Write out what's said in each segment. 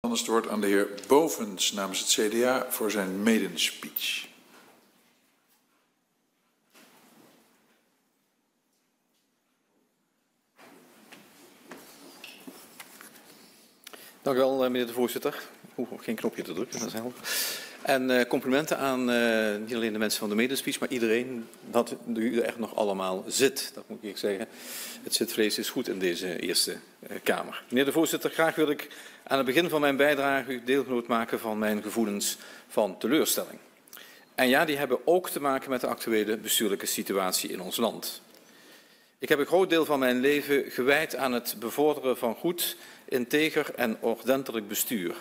Anders het woord aan de heer Bovens namens het CDA voor zijn maiden speech. Dank u wel, meneer de voorzitter. Ik hoef geen knopje te drukken, dat is helder. En complimenten aan niet alleen de mensen van de medespeech, maar iedereen dat u er nog allemaal zit. Dat moet ik zeggen. Het zitvlees is goed in deze Eerste Kamer. Meneer de voorzitter, graag wil ik aan het begin van mijn bijdrage u deelgenoot maken van mijn gevoelens van teleurstelling. En ja, die hebben ook te maken met de actuele bestuurlijke situatie in ons land. Ik heb een groot deel van mijn leven gewijd aan het bevorderen van goed, integer en ordentelijk bestuur.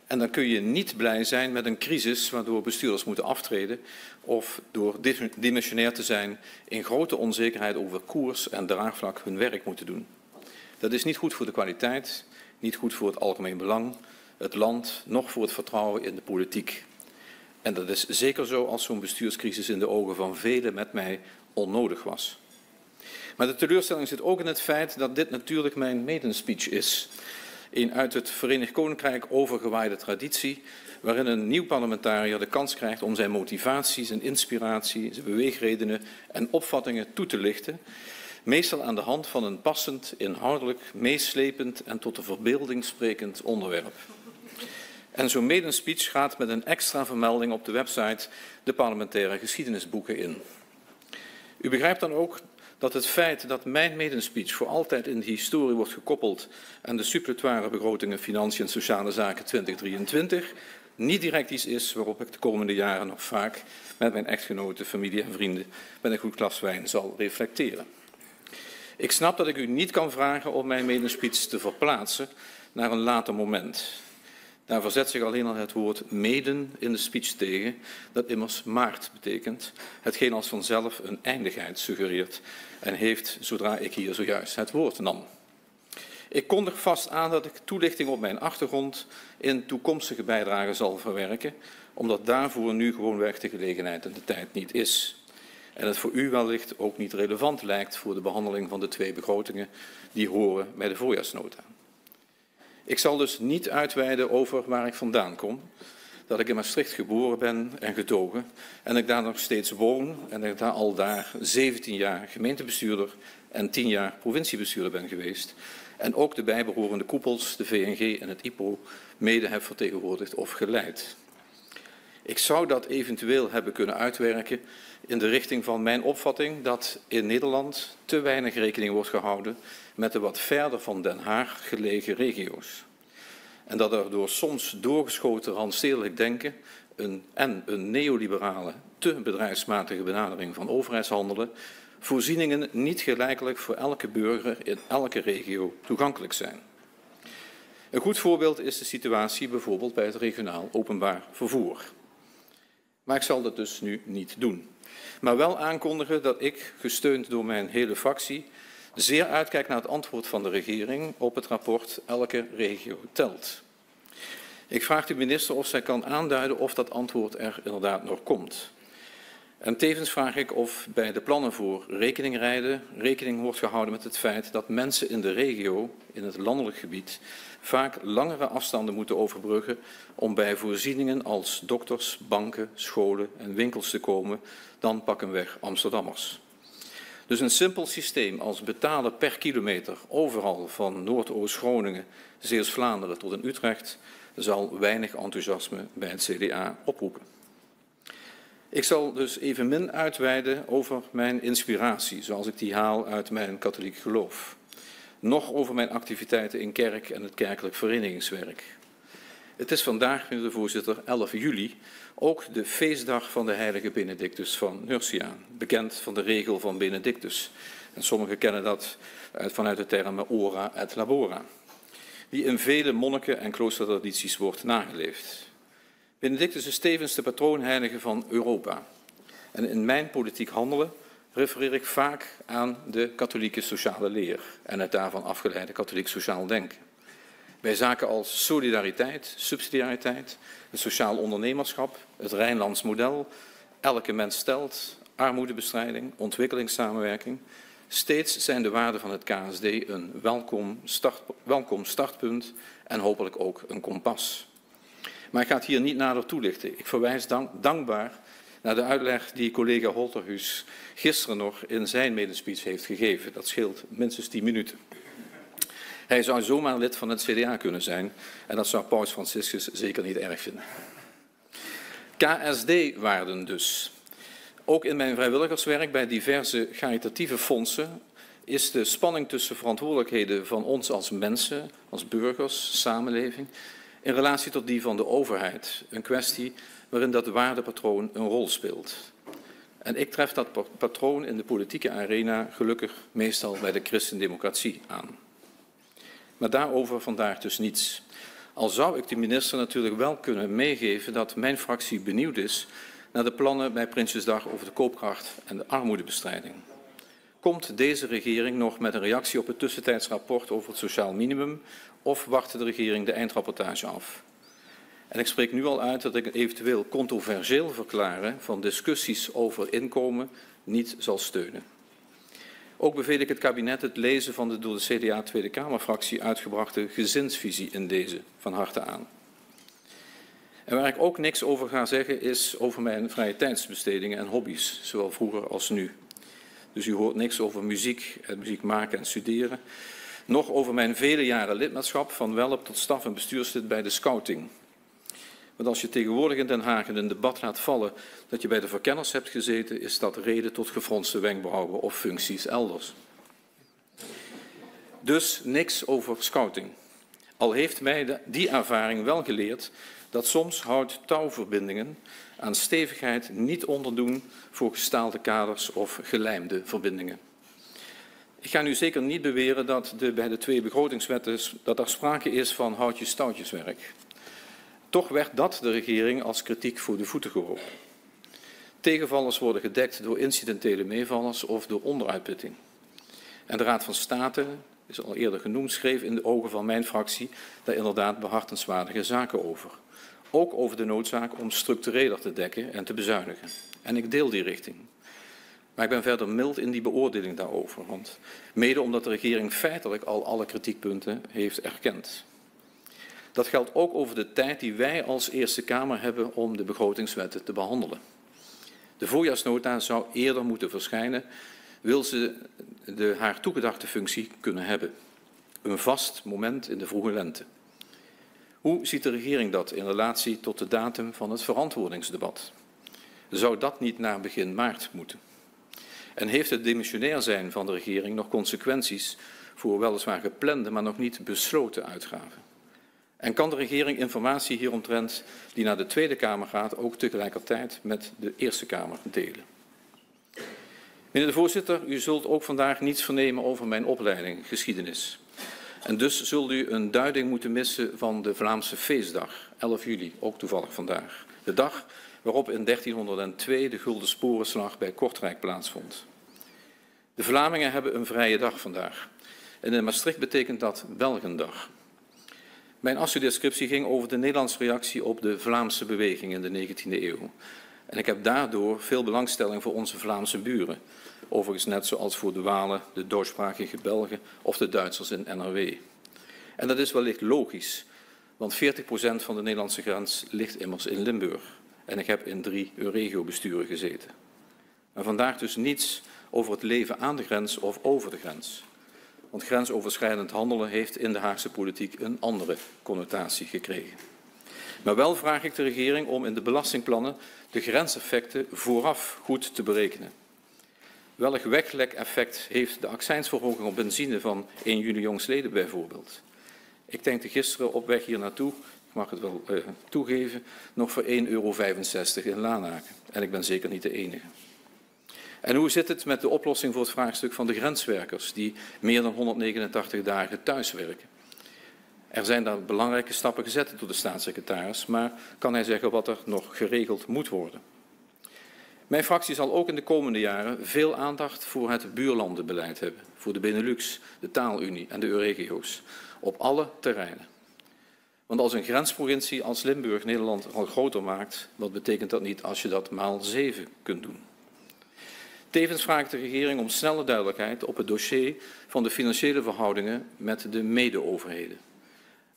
En dan kun je niet blij zijn met een crisis waardoor bestuurders moeten aftreden of door dimissionair te zijn in grote onzekerheid over koers en draagvlak hun werk moeten doen. Dat is niet goed voor de kwaliteit, niet goed voor het algemeen belang, het land, noch voor het vertrouwen in de politiek. En dat is zeker zo als zo'n bestuurscrisis in de ogen van velen met mij onnodig was. Maar de teleurstelling zit ook in het feit dat dit natuurlijk mijn maiden speech is. Een uit het Verenigd Koninkrijk overgewaaide traditie, waarin een nieuw parlementariër de kans krijgt om zijn motivatie, zijn inspiratie, zijn beweegredenen en opvattingen toe te lichten, meestal aan de hand van een passend, inhoudelijk, meeslepend en tot de verbeelding sprekend onderwerp. En zo'n maiden speech gaat met een extra vermelding op de website de parlementaire geschiedenisboeken in. U begrijpt dan ook dat het feit dat mijn maiden speech voor altijd in de historie wordt gekoppeld aan de suppletoire begrotingen Financiën en Sociale Zaken 2023 niet direct iets is waarop ik de komende jaren nog vaak met mijn echtgenoten, familie en vrienden met een goed glas wijn zal reflecteren. Ik snap dat ik u niet kan vragen om mijn maiden speech te verplaatsen naar een later moment. Daar verzet zich alleen al het woord maiden in de speech tegen, dat immers maart betekent, hetgeen als vanzelf een eindigheid suggereert en heeft zodra ik hier zojuist het woord nam. Ik kondig vast aan dat ik toelichting op mijn achtergrond in toekomstige bijdragen zal verwerken, omdat daarvoor nu gewoonweg de gelegenheid en de tijd niet is. En het voor u wellicht ook niet relevant lijkt voor de behandeling van de twee begrotingen die horen bij de voorjaarsnota. Ik zal dus niet uitweiden over waar ik vandaan kom, dat ik in Maastricht geboren ben en getogen en ik daar nog steeds woon en ik al daar 17 jaar gemeentebestuurder en 10 jaar provinciebestuurder ben geweest en ook de bijbehorende koepels, de VNG en het IPO, mede heb vertegenwoordigd of geleid. Ik zou dat eventueel hebben kunnen uitwerken in de richting van mijn opvatting dat in Nederland te weinig rekening wordt gehouden met de wat verder van Den Haag gelegen regio's. En dat er door soms doorgeschoten randstedelijk denken en een neoliberale, te bedrijfsmatige benadering van overheidshandelen voorzieningen niet gelijkelijk voor elke burger in elke regio toegankelijk zijn. Een goed voorbeeld is de situatie bijvoorbeeld bij het regionaal openbaar vervoer. Maar ik zal dat dus nu niet doen. Maar wel aankondigen dat ik, gesteund door mijn hele fractie, zeer uitkijk naar het antwoord van de regering op het rapport Elke regio telt. Ik vraag de minister of zij kan aanduiden of dat antwoord er inderdaad nog komt. En tevens vraag ik of bij de plannen voor rekeningrijden rekening wordt gehouden met het feit dat mensen in de regio, in het landelijk gebied, vaak langere afstanden moeten overbruggen om bij voorzieningen als dokters, banken, scholen en winkels te komen dan pakkenweg Amsterdammers. Dus een simpel systeem als betalen per kilometer overal van Noordoost-Groningen, Zeeuws-Vlaanderen tot in Utrecht zal weinig enthousiasme bij het CDA oproepen. Ik zal dus evenmin uitweiden over mijn inspiratie, zoals ik die haal uit mijn katholiek geloof. Nog over mijn activiteiten in kerk en het kerkelijk verenigingswerk. Het is vandaag, meneer de voorzitter, 11 juli, ook de feestdag van de heilige Benedictus van Nursia, bekend van de regel van Benedictus. En sommigen kennen dat vanuit de termen ora et labora, die in vele monniken- en kloostertradities wordt nageleefd. Benedictus is tevens de patroonheilige van Europa. En in mijn politiek handelen refereer ik vaak aan de katholieke sociale leer en het daarvan afgeleide katholiek sociaal denken. Bij zaken als solidariteit, subsidiariteit, het sociaal ondernemerschap, het Rijnlands model, elke mens telt, armoedebestrijding, ontwikkelingssamenwerking. Steeds zijn de waarden van het KSD een welkom startpunt en hopelijk ook een kompas. Maar ik ga het hier niet nader toelichten. Ik verwijs dankbaar naar de uitleg die collega Holterhuis gisteren nog in zijn medespeech heeft gegeven. Dat scheelt minstens 10 minuten. Hij zou zomaar lid van het CDA kunnen zijn en dat zou Paus Franciscus zeker niet erg vinden. KSD-waarden dus. Ook in mijn vrijwilligerswerk bij diverse caritatieve fondsen is de spanning tussen verantwoordelijkheden van ons als mensen, als burgers, samenleving, in relatie tot die van de overheid, een kwestie waarin dat waardepatroon een rol speelt. En ik tref dat patroon in de politieke arena gelukkig meestal bij de christendemocratie aan. Maar daarover vandaag dus niets. Al zou ik de minister natuurlijk wel kunnen meegeven dat mijn fractie benieuwd is naar de plannen bij Prinsjesdag over de koopkracht en de armoedebestrijding. Komt deze regering nog met een reactie op het tussentijds rapport over het sociaal minimum of wacht de regering de eindrapportage af? En ik spreek nu al uit dat ik een eventueel controversieel verklaren van discussies over inkomen niet zal steunen. Ook beveel ik het kabinet het lezen van de door de CDA Tweede Kamerfractie uitgebrachte gezinsvisie in deze van harte aan. En waar ik ook niks over ga zeggen is over mijn vrije tijdsbestedingen en hobby's, zowel vroeger als nu. Dus u hoort niks over muziek, muziek maken en studeren. Nog over mijn vele jaren lidmaatschap van welp tot staf- en bestuurslid bij de scouting. Want als je tegenwoordig in Den Haag in een debat laat vallen dat je bij de verkenners hebt gezeten, is dat reden tot gefronste wenkbrauwen of functies elders. Dus niks over scouting. Al heeft mij die ervaring wel geleerd dat soms hout-touwverbindingen aan stevigheid niet onderdoen voor gestaalde kaders of gelijmde verbindingen. Ik ga nu zeker niet beweren dat bij de 2 begrotingswetten dat er sprake is van houtjes-touwtjeswerk. Toch werd dat de regering als kritiek voor de voeten geworpen. Tegenvallers worden gedekt door incidentele meevallers of door onderuitputting. En de Raad van State, is al eerder genoemd, schreef in de ogen van mijn fractie daar inderdaad behartenswaardige zaken over. Ook over de noodzaak om structureler te dekken en te bezuinigen. En ik deel die richting. Maar ik ben verder mild in die beoordeling daarover, want mede omdat de regering feitelijk al alle kritiekpunten heeft erkend. Dat geldt ook over de tijd die wij als Eerste Kamer hebben om de begrotingswetten te behandelen. De voorjaarsnota zou eerder moeten verschijnen, wil ze haar toegedachte functie kunnen hebben. Een vast moment in de vroege lente. Hoe ziet de regering dat in relatie tot de datum van het verantwoordingsdebat? Zou dat niet naar begin maart moeten? En heeft het demissionair zijn van de regering nog consequenties voor weliswaar geplande, maar nog niet besloten uitgaven? En kan de regering informatie hieromtrent die naar de Tweede Kamer gaat ook tegelijkertijd met de Eerste Kamer delen? Meneer de voorzitter, u zult ook vandaag niets vernemen over mijn opleiding geschiedenis. En dus zult u een duiding moeten missen van de Vlaamse feestdag, 11 juli, ook toevallig vandaag. De dag waarop in 1302 de Gulden Sporenslag bij Kortrijk plaatsvond. De Vlamingen hebben een vrije dag vandaag. En in Maastricht betekent dat Belgendag. Mijn afstudeerscriptie ging over de Nederlandse reactie op de Vlaamse beweging in de 19e eeuw. En ik heb daardoor veel belangstelling voor onze Vlaamse buren. Overigens net zoals voor de Walen, de Duitssprakige Belgen of de Duitsers in NRW. En dat is wellicht logisch, want 40% van de Nederlandse grens ligt immers in Limburg. En ik heb in 3 regiobesturen gezeten. Maar vandaag dus niets over het leven aan de grens of over de grens. Want grensoverschrijdend handelen heeft in de Haagse politiek een andere connotatie gekregen. Maar wel vraag ik de regering om in de belastingplannen de grenseffecten vooraf goed te berekenen. Welk weglek-effect heeft de accijnsverhoging op benzine van 1 juli jongstleden bijvoorbeeld? Ik tankte gisteren op weg hier naartoe, ik mag het wel toegeven, nog voor €1,65 in Lanaken. En ik ben zeker niet de enige. En hoe zit het met de oplossing voor het vraagstuk van de grenswerkers die meer dan 189 dagen thuiswerken? Er zijn daar belangrijke stappen gezet door de staatssecretaris, maar kan hij zeggen wat er nog geregeld moet worden? Mijn fractie zal ook in de komende jaren veel aandacht voor het buurlandenbeleid hebben, voor de Benelux, de Taalunie en de Euregio's, op alle terreinen. Want als een grensprovincie als Limburg Nederland al groter maakt, wat betekent dat niet als je dat maal 7 kunt doen? Tevens vraagt de regering om snelle duidelijkheid op het dossier van de financiële verhoudingen met de mede-overheden.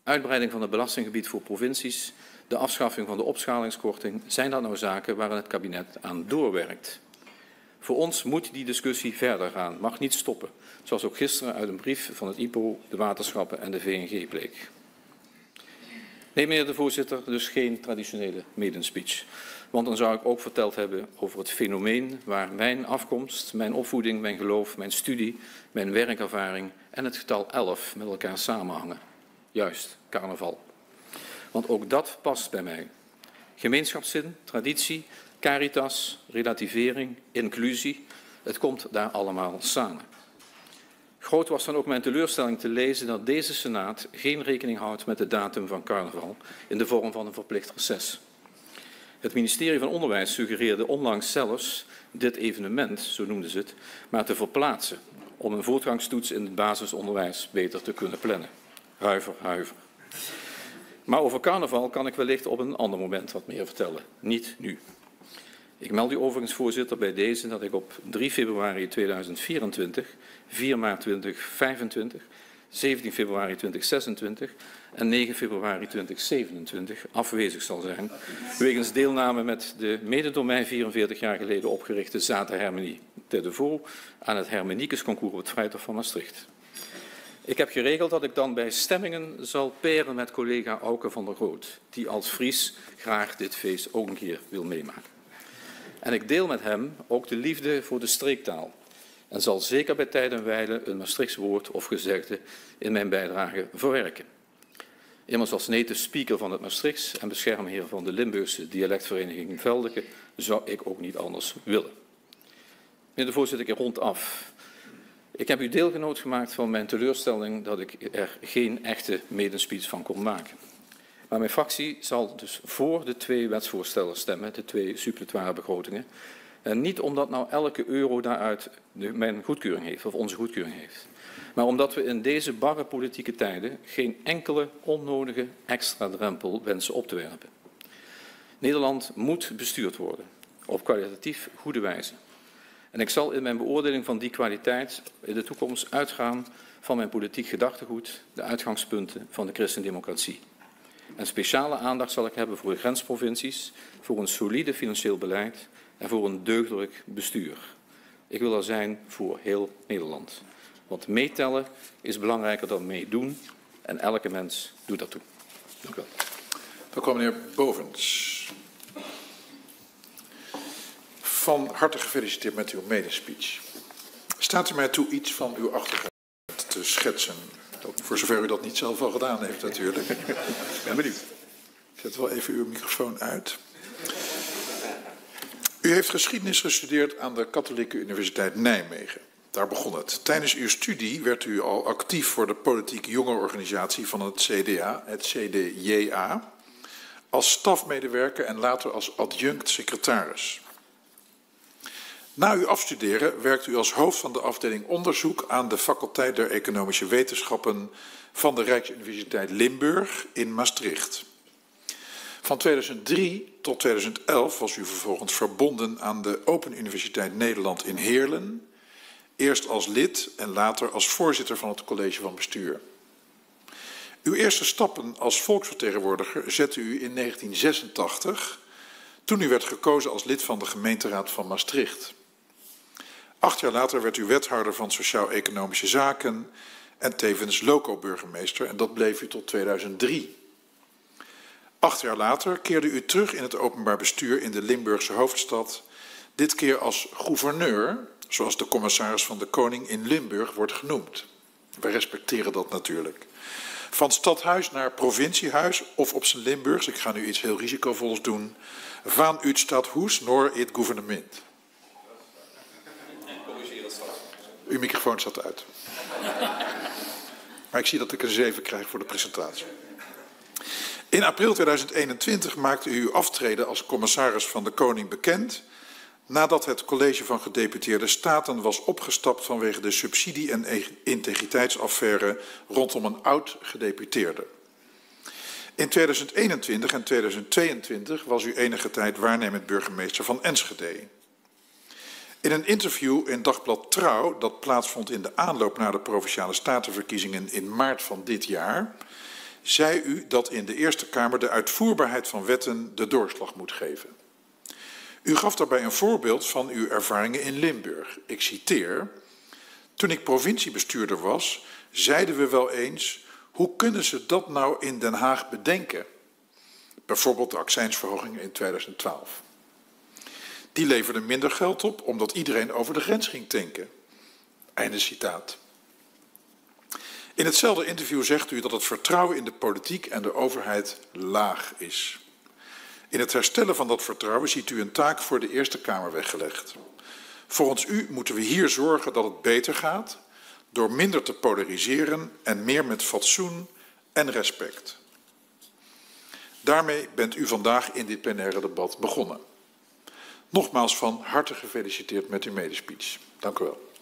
uitbreiding van het belastinggebied voor provincies, de afschaffing van de opschalingskorting, zijn dat nou zaken waar het kabinet aan doorwerkt? Voor ons moet die discussie verder gaan, mag niet stoppen, zoals ook gisteren uit een brief van het IPO, de waterschappen en de VNG bleek. Nee, meneer de voorzitter, dus geen traditionele maiden speech. Want dan zou ik ook verteld hebben over het fenomeen waar mijn afkomst, mijn opvoeding, mijn geloof, mijn studie, mijn werkervaring en het getal 11 met elkaar samenhangen. Juist, carnaval. Want ook dat past bij mij. Gemeenschapszin, traditie, caritas, relativering, inclusie, het komt daar allemaal samen. Groot was dan ook mijn teleurstelling te lezen dat deze Senaat geen rekening houdt met de datum van carnaval in de vorm van een verplicht reces. Het ministerie van Onderwijs suggereerde onlangs zelfs dit evenement, zo noemden ze het, maar te verplaatsen om een voortgangstoets in het basisonderwijs beter te kunnen plannen. Huiver, huiver. Maar over carnaval kan ik wellicht op een ander moment wat meer vertellen, niet nu. Ik meld u overigens, voorzitter, bij deze dat ik op 3 februari 2024, 4 maart 2025, 17 februari 2026 en 9 februari 2027 afwezig zal zijn, wegens deelname met de mede door mij 44 jaar geleden opgerichte Zate Hermenie te De Vaux aan het Hermeniekesconcours op het Vrijthof van Maastricht. Ik heb geregeld dat ik dan bij stemmingen zal peren met collega Auke van der Groot, die als Fries graag dit feest ook een keer wil meemaken. En ik deel met hem ook de liefde voor de streektaal en zal zeker bij tijd en wijle een Maastrichts woord of gezegde in mijn bijdrage verwerken. Immers als native speaker van het Maastrichts en beschermheer van de Limburgse dialectvereniging Veldeke zou ik ook niet anders willen. Meneer de voorzitter, ik rond af. Ik heb u deelgenoot gemaakt van mijn teleurstelling dat ik er geen echte maiden-speech van kon maken. Maar mijn fractie zal dus voor de 2 wetsvoorstellen stemmen, de 2 suppletoire begrotingen. En niet omdat nou elke euro daaruit mijn goedkeuring heeft of onze goedkeuring heeft. Maar omdat we in deze barre politieke tijden geen enkele onnodige extra drempel wensen op te werpen. Nederland moet bestuurd worden op kwalitatief goede wijze. En ik zal in mijn beoordeling van die kwaliteit in de toekomst uitgaan van mijn politiek gedachtegoed, de uitgangspunten van de christendemocratie. En speciale aandacht zal ik hebben voor de grensprovincies, voor een solide financieel beleid en voor een deugdelijk bestuur. Ik wil er zijn voor heel Nederland. Want meetellen is belangrijker dan meedoen en elke mens doet dat toe. Dank u wel. Dank u wel, meneer Bovens. Van harte gefeliciteerd met uw medespeech. Staat u mij toe iets van uw achtergrond te schetsen? Voor zover u dat niet zelf al gedaan heeft natuurlijk. Ben benieuwd. Zet wel even uw microfoon uit. U heeft geschiedenis gestudeerd aan de Katholieke Universiteit Nijmegen. Daar begon het. Tijdens uw studie werd u al actief voor de politiek jongerenorganisatie van het CDA, het CDJA, als stafmedewerker en later als adjunct secretaris. Na uw afstuderen werkt u als hoofd van de afdeling onderzoek aan de faculteit der Economische Wetenschappen van de Rijksuniversiteit Limburg in Maastricht. Van 2003 tot 2011 was u vervolgens verbonden aan de Open Universiteit Nederland in Heerlen, eerst als lid en later als voorzitter van het college van bestuur. Uw eerste stappen als volksvertegenwoordiger zette u in 1986, toen u werd gekozen als lid van de gemeenteraad van Maastricht. 8 jaar later werd u wethouder van Sociaal-Economische Zaken en tevens loco-burgemeester en dat bleef u tot 2003. 8 jaar later keerde u terug in het openbaar bestuur in de Limburgse hoofdstad, dit keer als gouverneur, zoals de commissaris van de Koning in Limburg wordt genoemd. Wij respecteren dat natuurlijk. Van stadhuis naar provinciehuis of op zijn Limburgs, ik ga nu iets heel risicovols doen, van uit stadhuis naar het gouvernement. Uw microfoon staat uit. Maar ik zie dat ik een 7 krijg voor de presentatie. In april 2021 maakte u uw aftreden als commissaris van de Koning bekend, nadat het college van gedeputeerde staten was opgestapt vanwege de subsidie- en integriteitsaffaire rondom een oud-gedeputeerde. In 2021 en 2022 was u enige tijd waarnemend burgemeester van Enschede. In een interview in Dagblad Trouw, dat plaatsvond in de aanloop naar de Provinciale Statenverkiezingen in maart van dit jaar, zei u dat in de Eerste Kamer de uitvoerbaarheid van wetten de doorslag moet geven. U gaf daarbij een voorbeeld van uw ervaringen in Limburg. Ik citeer: toen ik provinciebestuurder was, zeiden we wel eens, hoe kunnen ze dat nou in Den Haag bedenken? Bijvoorbeeld de accijnsverhogingen in 2012. Die leverden minder geld op, omdat iedereen over de grens ging tanken. Einde citaat. In hetzelfde interview zegt u dat het vertrouwen in de politiek en de overheid laag is. In het herstellen van dat vertrouwen ziet u een taak voor de Eerste Kamer weggelegd. Volgens u moeten we hier zorgen dat het beter gaat, door minder te polariseren en meer met fatsoen en respect. Daarmee bent u vandaag in dit plenaire debat begonnen. Nogmaals van harte gefeliciteerd met uw medespeech. Dank u wel.